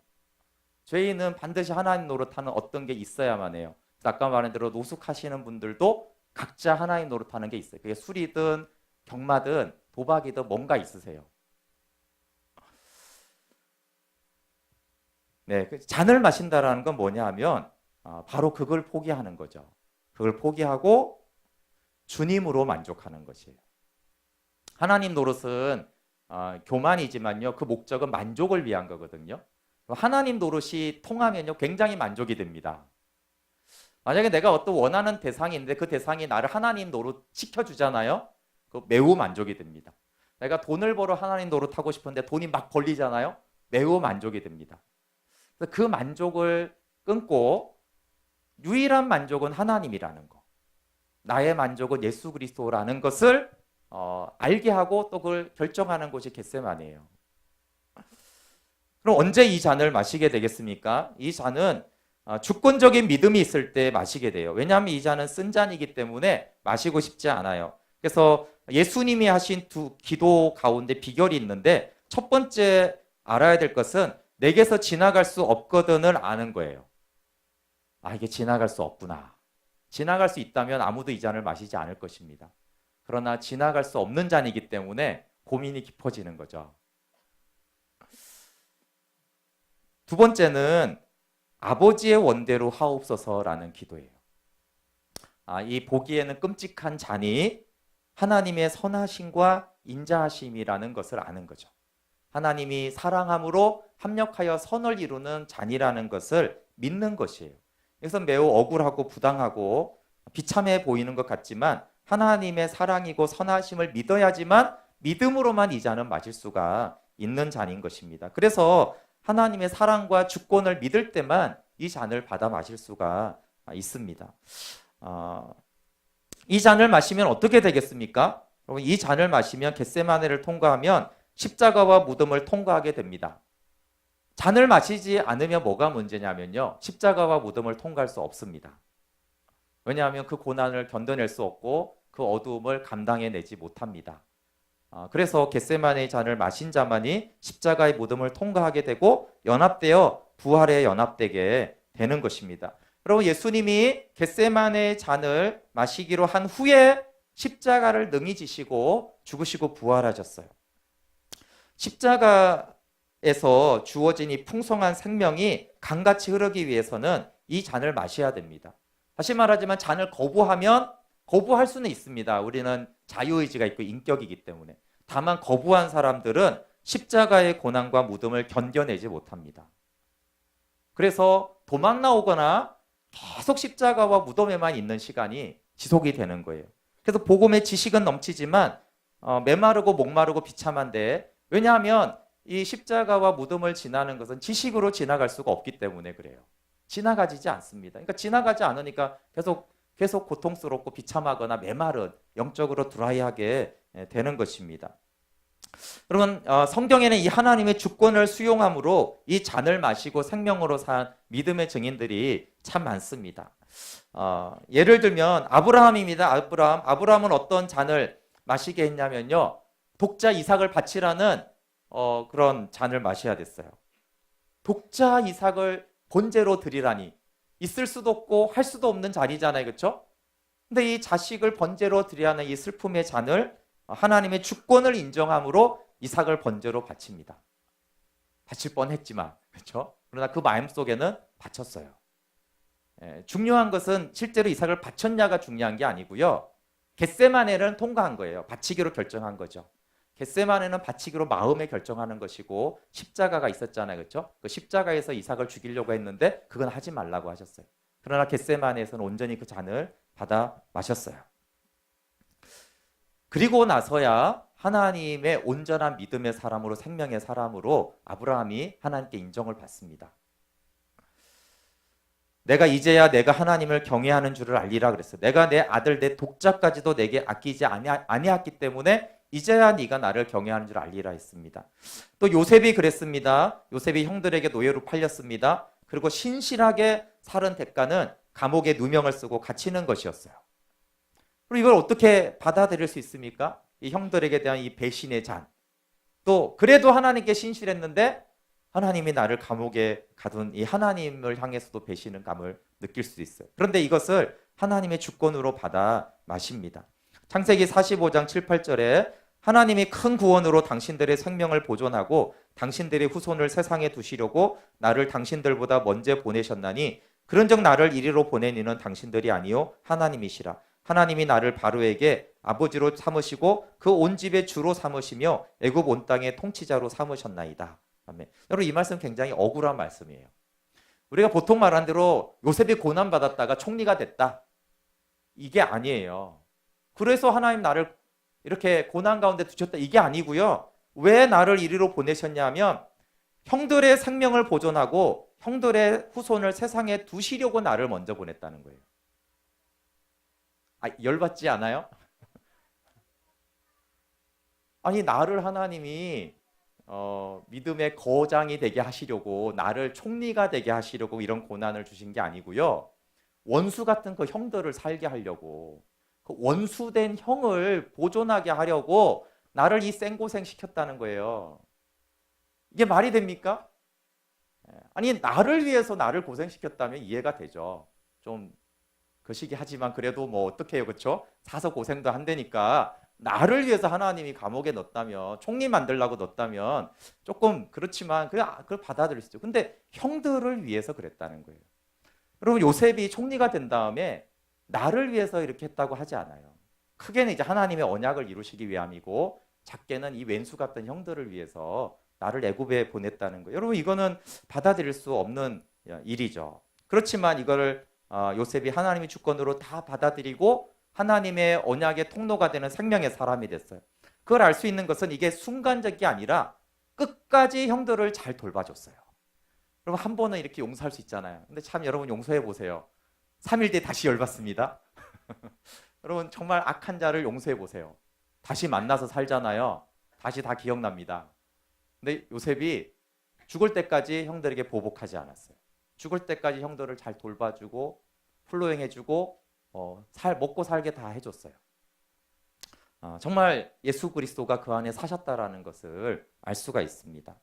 죄인은 반드시 하나님 노릇하는 어떤 게 있어야만 해요. 아까 말한 대로 노숙하시는 분들도 각자 하나님 노릇하는 게 있어요. 그게 술이든 경마든 도박이든 뭔가 있으세요. 네, 잔을 마신다라는 건 뭐냐 하면 바로 그걸 포기하는 거죠. 그걸 포기하고 주님으로 만족하는 것이에요. 하나님 노릇은 교만이지만요, 그 목적은 만족을 위한 거거든요. 하나님 노릇이 통하면요, 굉장히 만족이 됩니다. 만약에 내가 어떤 원하는 대상이 있는데 그 대상이 나를 하나님 노릇 시켜주잖아요. 그 매우 만족이 됩니다. 내가 돈을 벌어 하나님 노릇하고 싶은데 돈이 막 벌리잖아요. 매우 만족이 됩니다. 그래서 그 만족을 끊고 유일한 만족은 하나님이라는 거, 나의 만족은 예수 그리스도라는 것을 알게 하고 또 그걸 결정하는 곳이 겟세마네예요. 그럼 언제 이 잔을 마시게 되겠습니까? 이 잔은 주권적인 믿음이 있을 때 마시게 돼요. 왜냐하면 이 잔은 쓴 잔이기 때문에 마시고 싶지 않아요. 그래서 예수님이 하신 두 기도 가운데 비결이 있는데 첫 번째 알아야 될 것은 내게서 지나갈 수 없거든을 아는 거예요. 이게 지나갈 수 없구나. 지나갈 수 있다면 아무도 이 잔을 마시지 않을 것입니다. 그러나 지나갈 수 없는 잔이기 때문에 고민이 깊어지는 거죠. 두 번째는 아버지의 원대로 하옵소서라는 기도예요. 이 보기에는 끔찍한 잔이 하나님의 선하심과 인자하심이라는 것을 아는 거죠. 하나님이 사랑함으로 합력하여 선을 이루는 잔이라는 것을 믿는 것이에요. 그래서 매우 억울하고 부당하고 비참해 보이는 것 같지만 하나님의 사랑이고 선하심을 믿어야지만 믿음으로만 이 잔은 마실 수가 있는 잔인 것입니다. 그래서 하나님의 사랑과 주권을 믿을 때만 이 잔을 받아 마실 수가 있습니다. 이 잔을 마시면 어떻게 되겠습니까? 여러분, 이 잔을 마시면 겟세마네를 통과하면 십자가와 무덤을 통과하게 됩니다. 잔을 마시지 않으면 뭐가 문제냐면요, 십자가와 무덤을 통과할 수 없습니다. 왜냐하면 그 고난을 견뎌낼 수 없고 그 어두움을 감당해내지 못합니다. 그래서 겟세마네의 잔을 마신 자만이 십자가의 무덤을 통과하게 되고 연합되어 부활에 연합되게 되는 것입니다. 여러분, 예수님이 겟세마네의 잔을 마시기로 한 후에 십자가를 능히 지시고 죽으시고 부활하셨어요. 십자가에서 주어진 이 풍성한 생명이 강같이 흐르기 위해서는 이 잔을 마셔야 됩니다. 다시 말하지만 잔을 거부하면 거부할 수는 있습니다. 우리는 자유의지가 있고 인격이기 때문에. 다만 거부한 사람들은 십자가의 고난과 무덤을 견뎌내지 못합니다. 그래서 도망 나오거나 계속 십자가와 무덤에만 있는 시간이 지속이 되는 거예요. 그래서 복음의 지식은 넘치지만 메마르고 목마르고 비참한데, 왜냐하면 이 십자가와 무덤을 지나는 것은 지식으로 지나갈 수가 없기 때문에 그래요. 지나가지지 않습니다. 그러니까 지나가지 않으니까 계속 고통스럽고 비참하거나 메마른, 영적으로 드라이하게 되는 것입니다. 여러분, 성경에는 이 하나님의 주권을 수용함으로 이 잔을 마시고 생명으로 산 믿음의 증인들이 참 많습니다. 예를 들면 아브라함입니다. 아브라함은 어떤 잔을 마시게 했냐면요, 독자 이삭을 바치라는 그런 잔을 마셔야 됐어요. 독자 이삭을 번제로 드리라니 있을 수도 없고 할 수도 없는 잔이잖아요, 그렇죠? 근데 이 자식을 번제로 드리라는 이 슬픔의 잔을 하나님의 주권을 인정함으로 이삭을 번제로 바칩니다. 바칠 뻔했지만, 그렇죠? 그러나 그 마음 속에는 바쳤어요. 중요한 것은 실제로 이삭을 바쳤냐가 중요한 게 아니고요. 겟세마네를 통과한 거예요. 바치기로 결정한 거죠. 겟세마네는 바치기로 마음에 결정하는 것이고 십자가가 있었잖아요, 그렇죠? 그 십자가에서 이삭을 죽이려고 했는데 그건 하지 말라고 하셨어요. 그러나 겟세마네에서는 온전히 그 잔을 받아 마셨어요. 그리고 나서야 하나님의 온전한 믿음의 사람으로 생명의 사람으로 아브라함이 하나님께 인정을 받습니다. 내가 이제야 내가 하나님을 경외하는 줄을 알리라 그랬어요. 내가 내 아들 내 독자까지도 내게 아끼지 아니했기 때문에 이제야 네가 나를 경외하는 줄 알리라 했습니다. 또 요셉이 그랬습니다. 요셉이 형들에게 노예로 팔렸습니다. 그리고 신실하게 살은 대가는 감옥에 누명을 쓰고 갇히는 것이었어요. 그리고 이걸 어떻게 받아들일 수 있습니까? 이 형들에게 대한 이 배신의 잔. 또 그래도 하나님께 신실했는데 하나님이 나를 감옥에 가둔 이 하나님을 향해서도 배신의 감을 느낄 수 있어요. 그런데 이것을 하나님의 주권으로 받아 마십니다. 창세기 45장 7, 8절에 하나님이 큰 구원으로 당신들의 생명을 보존하고 당신들의 후손을 세상에 두시려고 나를 당신들보다 먼저 보내셨나니 그런즉 나를 이리로 보낸 이는 당신들이 아니요 하나님이시라. 하나님이 나를 바로에게 아버지로 삼으시고 그 온 집의 주로 삼으시며 애굽 온 땅의 통치자로 삼으셨나이다. 아멘. 여러분 이 말씀 굉장히 억울한 말씀이에요. 우리가 보통 말한 대로 요셉이 고난받았다가 총리가 됐다. 이게 아니에요. 그래서 하나님 나를 이렇게 고난 가운데 두셨다. 이게 아니고요. 왜 나를 이리로 보내셨냐면 형들의 생명을 보존하고 형들의 후손을 세상에 두시려고 나를 먼저 보냈다는 거예요. 열받지 않아요? 아니 나를 하나님이 믿음의 거장이 되게 하시려고 나를 총리가 되게 하시려고 이런 고난을 주신 게 아니고요. 원수 같은 그 형들을 살게 하려고 그 원수된 형을 보존하게 하려고 나를 이 생고생 시켰다는 거예요. 이게 말이 됩니까? 아니 나를 위해서 나를 고생시켰다면 이해가 되죠. 좀 거시기 하지만 그래도 뭐 어떡해요, 그렇죠? 사서 고생도 한다니까 나를 위해서 하나님이 감옥에 넣었다면 총리 만들라고 넣었다면 조금 그렇지만 그걸 받아들일 수 있죠. 근데 형들을 위해서 그랬다는 거예요. 여러분 요셉이 총리가 된 다음에 나를 위해서 이렇게 했다고 하지 않아요. 크게는 이제 하나님의 언약을 이루시기 위함이고 작게는 이 왼수 같은 형들을 위해서 나를 애굽에 보냈다는 거예요. 여러분 이거는 받아들일 수 없는 일이죠. 그렇지만 이거를 요셉이 하나님의 주권으로 다 받아들이고 하나님의 언약의 통로가 되는 생명의 사람이 됐어요. 그걸 알 수 있는 것은 이게 순간적이 아니라 끝까지 형들을 잘 돌봐줬어요. 여러분 한 번은 이렇게 용서할 수 있잖아요. 근데 참 여러분 용서해 보세요. 3일 뒤에 다시 열받습니다. 여러분 정말 악한 자를 용서해 보세요. 다시 만나서 살잖아요. 다시 다 기억납니다. 근데 요셉이 죽을 때까지 형들에게 보복하지 않았어요. 죽을 때까지 형들을 잘 돌봐주고 플로잉해주고 먹고 살게 다 해줬어요. 정말 예수 그리스도가 그 안에 사셨다라는 것을 알 수가 있습니다.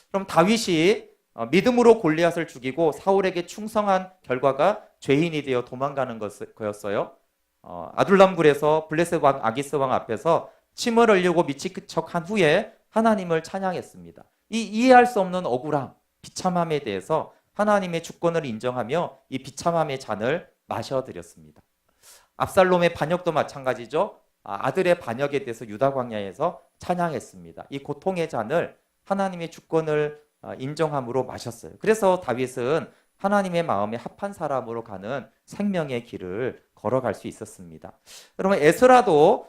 그럼 다윗이 믿음으로 골리앗을 죽이고 사울에게 충성한 결과가 죄인이 되어 도망가는 거였어요. 아둘람굴에서 블레셋 왕 아기스 왕 앞에서 침을 흘리고 미친 척한 후에 하나님을 찬양했습니다. 이 이해할 수 없는 억울함, 비참함에 대해서 하나님의 주권을 인정하며 이 비참함의 잔을 마셔드렸습니다. 압살롬의 반역도 마찬가지죠. 아들의 반역에 대해서 유다 광야에서 찬양했습니다. 이 고통의 잔을 하나님의 주권을 인정함으로 마셨어요. 그래서 다윗은 하나님의 마음에 합한 사람으로 가는 생명의 길을 걸어갈 수 있었습니다. 여러분 에스라도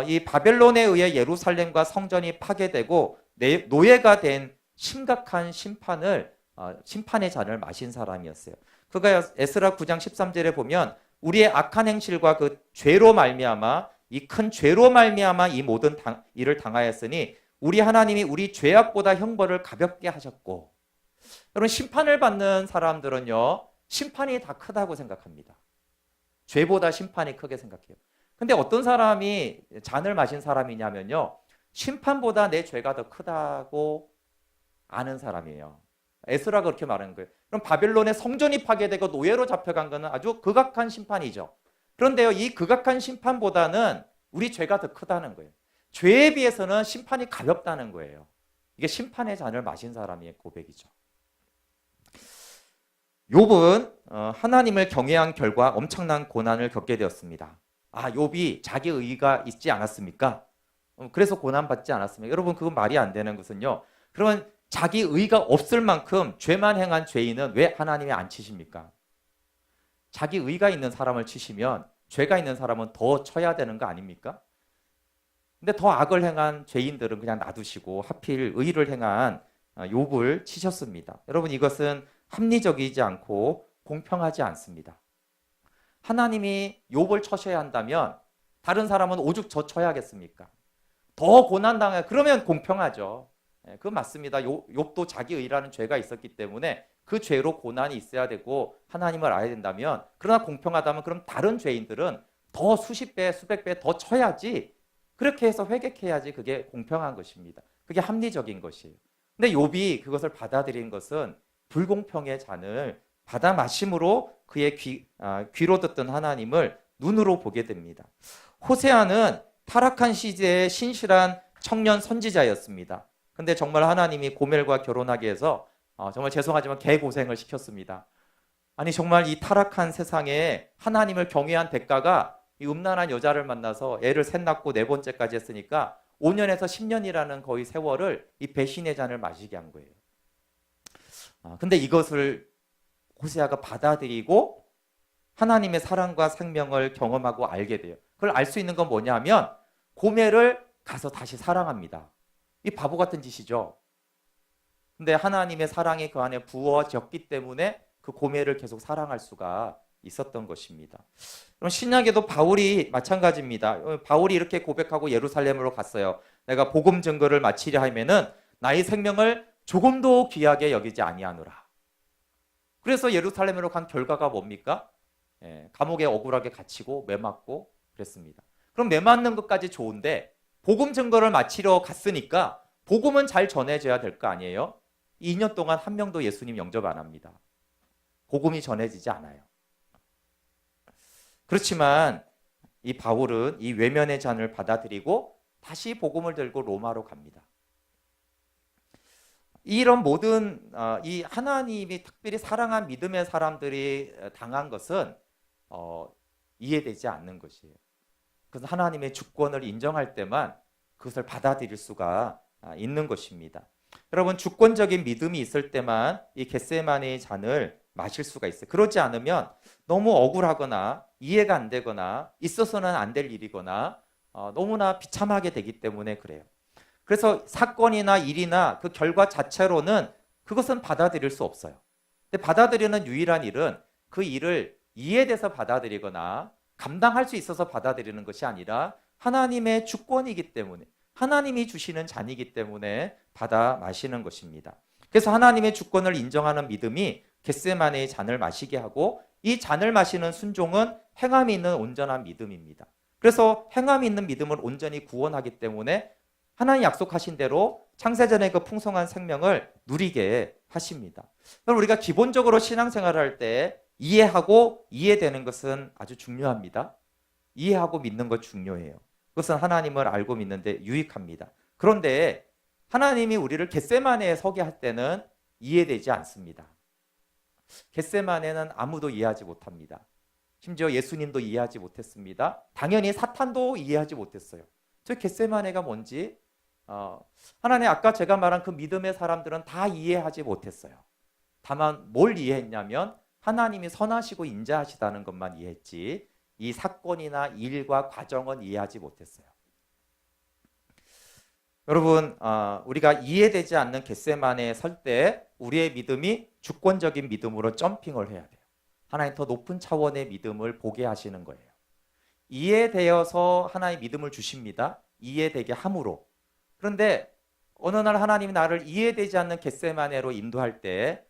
이 바벨론에 의해 예루살렘과 성전이 파괴되고 노예가 된 심각한 심판의 잔을 마신 사람이었어요. 그가 에스라 9장 13절에 보면 우리의 악한 행실과 그 죄로 말미암아 이 큰 죄로 말미암아 이 모든 일을 당하였으니 우리 하나님이 우리 죄악보다 형벌을 가볍게 하셨고, 여러분 심판을 받는 사람들은요 심판이 다 크다고 생각합니다. 죄보다 심판이 크게 생각해요. 근데 어떤 사람이 잔을 마신 사람이냐면요 심판보다 내 죄가 더 크다고 아는 사람이에요. 에스라가 그렇게 말하는 거예요. 그럼 바벨론의 성전이 파괴되고 노예로 잡혀간 것은 아주 극악한 심판이죠. 그런데요, 이 극악한 심판보다는 우리 죄가 더 크다는 거예요. 죄에 비해서는 심판이 가볍다는 거예요. 이게 심판의 잔을 마신 사람의 고백이죠. 욥은 하나님을 경외한 결과 엄청난 고난을 겪게 되었습니다. 욥이 자기 의가 있지 않았습니까? 그래서 고난받지 않았습니까? 여러분, 그건 말이 안 되는 것은요. 그러면 자기 의가 없을 만큼 죄만 행한 죄인은 왜 하나님이 안 치십니까? 자기 의가 있는 사람을 치시면 죄가 있는 사람은 더 쳐야 되는 거 아닙니까? 근데 더 악을 행한 죄인들은 그냥 놔두시고 하필 의를 행한 욥을 치셨습니다. 여러분, 이것은 합리적이지 않고 공평하지 않습니다. 하나님이 욥을 쳐셔야 한다면 다른 사람은 오죽 저 쳐야겠습니까? 더 고난당해. 그러면 공평하죠. 그건 맞습니다. 욥도 자기 의라는 죄가 있었기 때문에 그 죄로 고난이 있어야 되고 하나님을 알아야 된다면, 그러나 공평하다면 그럼 다른 죄인들은 더 수십 배, 수백 배 더 쳐야지, 그렇게 해서 회개해야지 그게 공평한 것입니다. 그게 합리적인 것이에요. 근데 욥이 그것을 받아들인 것은 불공평의 잔을 받아 마심으로 그의 귀로 듣던 하나님을 눈으로 보게 됩니다. 호세아는 타락한 시대의 신실한 청년 선지자였습니다. 근데 정말 하나님이 고멜과 결혼하게 해서 정말 죄송하지만 개고생을 시켰습니다. 아니, 정말 이 타락한 세상에 하나님을 경외한 대가가 이 음란한 여자를 만나서 애를 셋 낳고 네 번째까지 했으니까 5년에서 10년이라는 거의 세월을 이 배신의 잔을 마시게 한 거예요. 근데 이것을 호세아가 받아들이고 하나님의 사랑과 생명을 경험하고 알게 돼요. 그걸 알 수 있는 건 뭐냐면 고멜을 가서 다시 사랑합니다. 이 바보 같은 짓이죠. 근데 하나님의 사랑이 그 안에 부어졌기 때문에 그 고멜을 계속 사랑할 수가 있었던 것입니다. 그럼 신약에도 바울이 마찬가지입니다. 바울이 이렇게 고백하고 예루살렘으로 갔어요. 내가 복음 증거를 마치려 하면은 나의 생명을 조금도 귀하게 여기지 아니하노라. 그래서 예루살렘으로 간 결과가 뭡니까? 감옥에 억울하게 갇히고 매맞고 그랬습니다. 그럼 매맞는 것까지 좋은데 복음 증거를 마치러 갔으니까 복음은 잘 전해져야 될 거 아니에요? 2년 동안 한 명도 예수님 영접 안 합니다. 복음이 전해지지 않아요. 그렇지만 이 바울은 이 외면의 잔을 받아들이고 다시 복음을 들고 로마로 갑니다. 이런 모든 이 하나님이 특별히 사랑한 믿음의 사람들이 당한 것은 이해되지 않는 것이에요. 그래서 하나님의 주권을 인정할 때만 그것을 받아들일 수가 있는 것입니다. 여러분, 주권적인 믿음이 있을 때만 이 겟세마네의 잔을 마실 수가 있어요. 그러지 않으면 너무 억울하거나 이해가 안 되거나 있어서는 안 될 일이거나 너무나 비참하게 되기 때문에 그래요. 그래서 사건이나 일이나 그 결과 자체로는 그것은 받아들일 수 없어요. 근데 받아들이는 유일한 일은 그 일을 이해돼서 받아들이거나 감당할 수 있어서 받아들이는 것이 아니라 하나님의 주권이기 때문에, 하나님이 주시는 잔이기 때문에 받아 마시는 것입니다. 그래서 하나님의 주권을 인정하는 믿음이 겟세마네의 잔을 마시게 하고, 이 잔을 마시는 순종은 행함이 있는 온전한 믿음입니다. 그래서 행함이 있는 믿음을 온전히 구원하기 때문에 하나님 약속하신 대로 창세전의 그 풍성한 생명을 누리게 하십니다. 그럼 우리가 기본적으로 신앙생활을 할 때 이해하고 이해되는 것은 아주 중요합니다. 이해하고 믿는 것 중요해요. 그것은 하나님을 알고 믿는데 유익합니다. 그런데 하나님이 우리를 겟세마네에 서게 할 때는 이해되지 않습니다. 겟세마네는 아무도 이해하지 못합니다. 심지어 예수님도 이해하지 못했습니다. 당연히 사탄도 이해하지 못했어요. 저 겟세마네가 뭔지 하나님, 아까 제가 말한 그 믿음의 사람들은 다 이해하지 못했어요. 다만 뭘 이해했냐면 하나님이 선하시고 인자하시다는 것만 이해했지 이 사건이나 일과 과정은 이해하지 못했어요. 여러분, 우리가 이해되지 않는 겟세마네에 설 때 우리의 믿음이 주권적인 믿음으로 점핑을 해야 돼요. 하나님 더 높은 차원의 믿음을 보게 하시는 거예요. 이해되어서 하나님 믿음을 주십니다. 이해되게 함으로. 그런데 어느 날 하나님이 나를 이해되지 않는 겟세마네로 인도할 때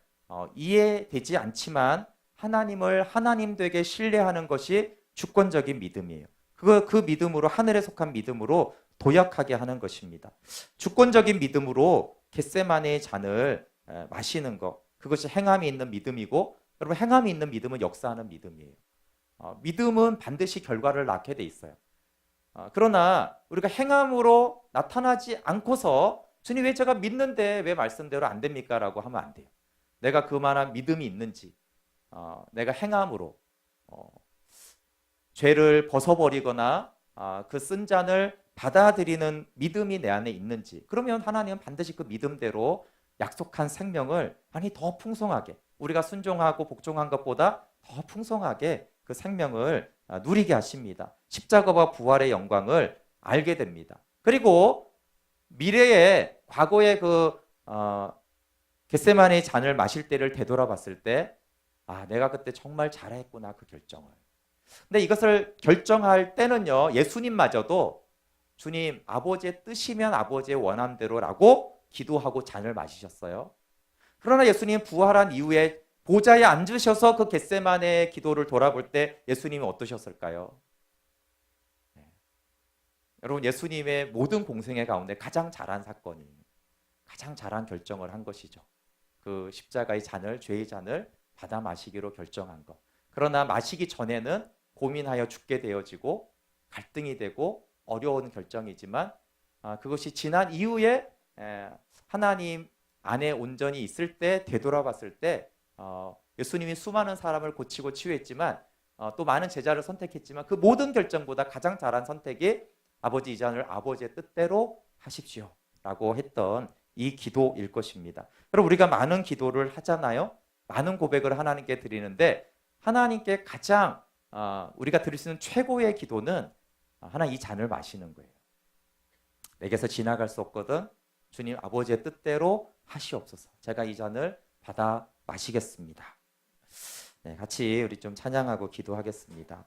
이해되지 않지만 하나님을 하나님 되게 신뢰하는 것이 주권적인 믿음이에요. 그 믿음으로, 하늘에 속한 믿음으로 도약하게 하는 것입니다. 주권적인 믿음으로 겟세마네의 잔을 마시는 것, 그것이 행함이 있는 믿음이고, 여러분 행함이 있는 믿음은 역사하는 믿음이에요. 믿음은 반드시 결과를 낳게 돼 있어요. 그러나 우리가 행함으로 나타나지 않고서 주님 왜 제가 믿는데 왜 말씀대로 안 됩니까? 라고 하면 안 돼요. 내가 그만한 믿음이 있는지, 내가 행함으로 죄를 벗어버리거나 그 쓴 잔을 받아들이는 믿음이 내 안에 있는지, 그러면 하나님은 반드시 그 믿음대로 약속한 생명을 아니 더 풍성하게, 우리가 순종하고 복종한 것보다 더 풍성하게 그 생명을 누리게 하십니다. 십자가와 부활의 영광을 알게 됩니다. 그리고 미래에 과거의 그 겟세마네의 잔을 마실 때를 되돌아봤을 때 내가 그때 정말 잘했구나 그 결정을. 근데 이것을 결정할 때는요, 예수님마저도 주님 아버지의 뜻이면 아버지의 원함대로라고 기도하고 잔을 마시셨어요. 그러나 예수님 부활한 이후에 보좌에 앉으셔서 그 겟세마네의 기도를 돌아볼 때 예수님은 어떠셨을까요? 네. 여러분 예수님의 모든 공생애 가운데 가장 잘한 사건이, 가장 잘한 결정을 한 것이죠. 그 십자가의 잔을, 죄의 잔을 받아 마시기로 결정한 것. 그러나 마시기 전에는 고민하여 죽게 되어지고 갈등이 되고 어려운 결정이지만 그것이 지난 이후에 하나님 안에 온전히 있을 때 되돌아봤을 때 예수님이 수많은 사람을 고치고 치유했지만 또 많은 제자를 선택했지만 그 모든 결정보다 가장 잘한 선택이 아버지 이 잔을 아버지의 뜻대로 하십시오 라고 했던 이 기도일 것입니다. 그럼 우리가 많은 기도를 하잖아요. 많은 고백을 하나님께 드리는데 하나님께 가장 우리가 드릴 수 있는 최고의 기도는 하나님 이 잔을 마시는 거예요. 내게서 지나갈 수 없거든 주님 아버지의 뜻대로 하시옵소서. 제가 이 잔을 받아 마시겠습니다. 네, 같이 우리 좀 찬양하고 기도하겠습니다.